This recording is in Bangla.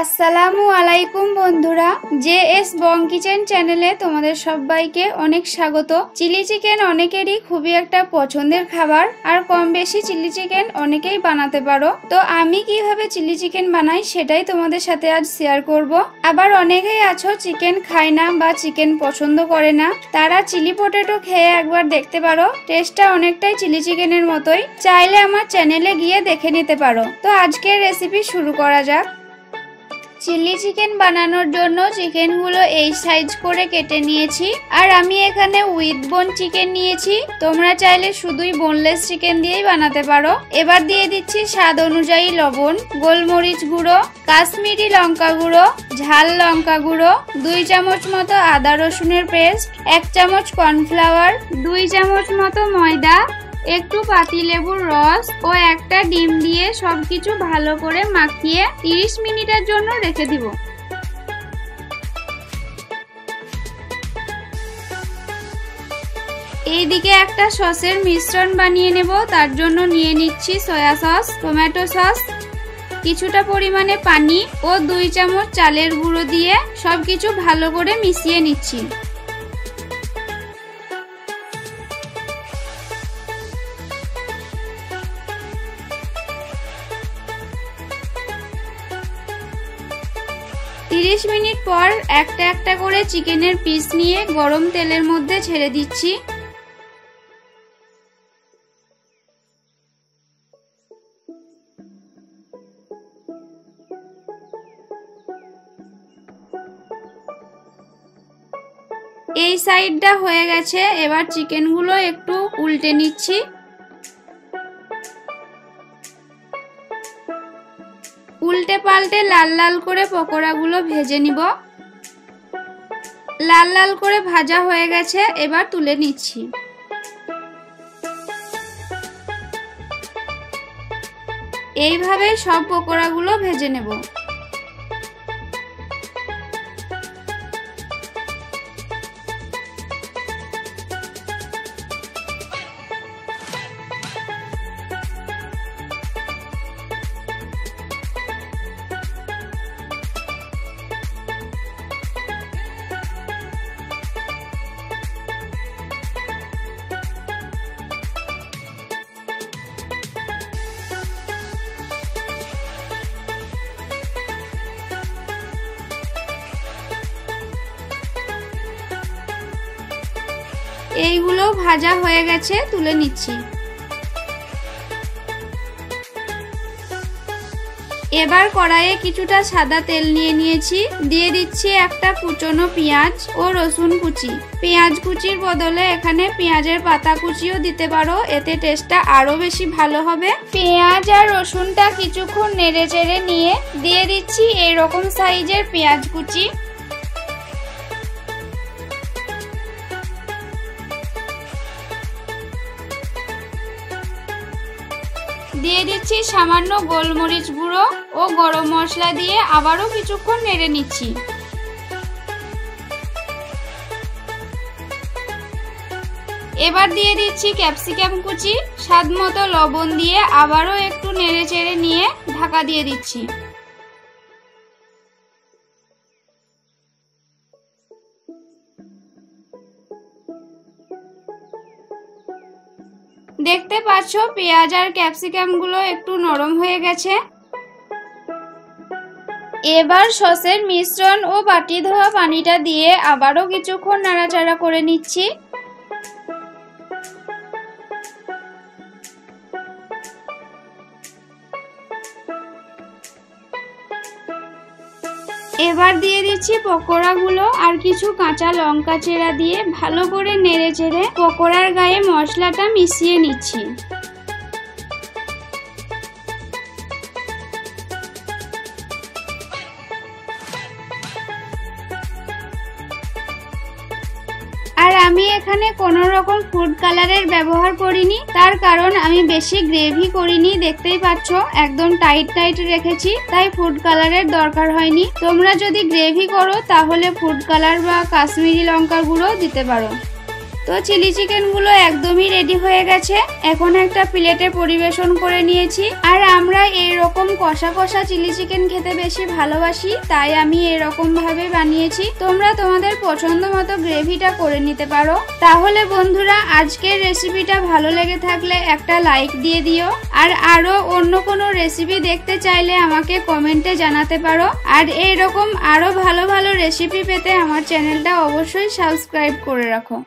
আসসালামু আলাইকুম বন্ধুরা, জেএস বং কিচেন চ্যানেলে তোমাদের সবাইকে অনেক স্বাগত। চিলি চিকেন অনেকেরই খুবই একটা পছন্দের খাবার, আর কম বেশি চিলি চিকেন অনেকেই বানাতে পারো। তো আমি কিভাবে চিলি চিকেন বানাই সেটাই তোমাদের সাথে আজ শেয়ার করব। আবার অনেকেই আছো চিকেন খায় না বা চিকেন পছন্দ করে না, তারা চিলি পটেটো খেয়ে একবার দেখতে পারো, টেস্টটা অনেকটাই চিলি চিকেনের মতোই। চাইলে আমার চ্যানেলে গিয়ে দেখে নিতে পারো। তো আজকের রেসিপি শুরু করা যাক। চিলি চিকেন বানানোর জন্য চিকেনগুলো এই সাইজ করে কেটে নিয়েছি, আর আমি এখানে উইথ বোন চিকেন নিয়েছি। তোমরা চাইলে শুধুই বোনলেস চিকেন দিয়েই বানাতে পারো। এবার দিয়ে দিচ্ছি স্বাদ অনুযায়ী লবণ, গোলমরিচ গুঁড়ো, কাশ্মীরি লঙ্কা গুঁড়ো, ঝাল লঙ্কা গুঁড়ো, 2 চামচ মতো আদা রসুনের পেস্ট, 1 চামচ কর্নফ্লাওয়ার, 2 চামচ মতো ময়দা, একটু পাতিলেবুর রস ও একটা ডিম দিয়ে সবকিছু ভালো করে মাখিয়ে 30 মিনিটের জন্য রেখে দিব। এইদিকে একটা সসের মিশ্রণ বানিয়ে নেব। তার জন্য নিয়ে নিচ্ছি সয়া সস, টমেটো সস, কিছুটা পরিমাণে পানি ও 2 চামচ চালের গুঁড়ো দিয়ে সবকিছু ভালো করে মিশিয়ে নিচ্ছি। তিরিশ মিনিট পর একটা একটা করে চিকেনের পিস নিয়ে গরম তেলের মধ্যে ছেড়ে দিচ্ছি। এই সাইডটা হয়ে গেছে, এবার চিকেনগুলো একটু উল্টে নিচ্ছি। উল্টে পাল্টে লাল লাল করে পকোড়াগুলো ভেজে নিব। লাল লাল করে ভাজা হয়ে গেছে, এবার তুলে নিচ্ছি। এইভাবে সব পকোড়াগুলো ভেজে নেব। এইগুলো ভাজা হয়ে গেছে, তুলে নিচ্ছি। এবার কড়াইয়ে কিছুটা সাদা তেল নিয়ে নিয়েছি, দিয়ে দিচ্ছি একটা কুচনো পেঁয়াজ ও রসুন কুচি। পেঁয়াজ কুচির বদলে এখানে পেঁয়াজের পাতা কুচিও দিতে পারো, এতে টেস্টটা আরো বেশি ভালো হবে। পেঁয়াজ আর রসুনটা কিছুক্ষণ নেড়ে চেড়ে নিয়ে দিয়ে দিচ্ছি এইরকম সাইজের পেঁয়াজ কুচি। দিয়ে দিচ্ছি সামান্য গোলমরিচ গুঁড়ো ও গরম মশলা দিয়ে আবারও কিছুক্ষণ নেড়ে নিচ্ছি। এবার দিয়ে দিচ্ছি ক্যাপসিকাম কুচি, স্বাদ মতো লবণ দিয়ে আবারও একটু নেড়ে চেড়ে নিয়ে ঢাকা দিয়ে দিচ্ছি। দেখতে পাচ্ছ পেঁয়াজ আর ক্যাপসিকাম গুলো একটু নরম হয়ে গেছে। এবার সসের মিশ্রণ ও বাটি ধোয়া পানিটা দিয়ে আবারও কিছুক্ষণ নাড়াচাড়া করে নিচ্ছি। এবার দিয়ে দিচ্ছি পকোড়াগুলো আর কিছু কাঁচা লঙ্কা চেরা দিয়ে ভালো করে নেড়ে চেড়ে পকোড়ার গায়ে মশলাটা মিশিয়ে নিচ্ছি। আর আমি এখানে কোনো রকম ফুড কালারের ব্যবহার করিনি, তার কারণ আমি বেশি গ্রেভি করিনি। দেখতেই পাচ্ছ একদম টাইট টাইট রেখেছি, তাই ফুড কালারের দরকার হয়নি। তোমরা যদি গ্রেভি করো তাহলে ফুড কালার বা কাশ্মীরি লঙ্কা গুঁড়ো দিতে পারো। তো চিলি চিকেন গুলো একদমই রেডি হয়ে গেছে। এখন একটা প্লেটে পরিবেশন করে নিয়েছি। আর আমরা এইরকম কষা কষা চিলি চিকেন খেতে বেশি ভালোবাসি, তাই আমি এরকম ভাবে বানিয়েছি। তোমরা তোমাদের পছন্দ মতো গ্রেভিটা করে নিতে পারো। তাহলে বন্ধুরা, আজকের রেসিপিটা ভালো লেগে থাকলে একটা লাইক দিয়ে দিও। আর আরো অন্য কোনো রেসিপি দেখতে চাইলে আমাকে কমেন্টে জানাতে পারো। আর এইরকম আরো ভালো ভালো রেসিপি পেতে আমার চ্যানেলটা অবশ্যই সাবস্ক্রাইব করে রাখো।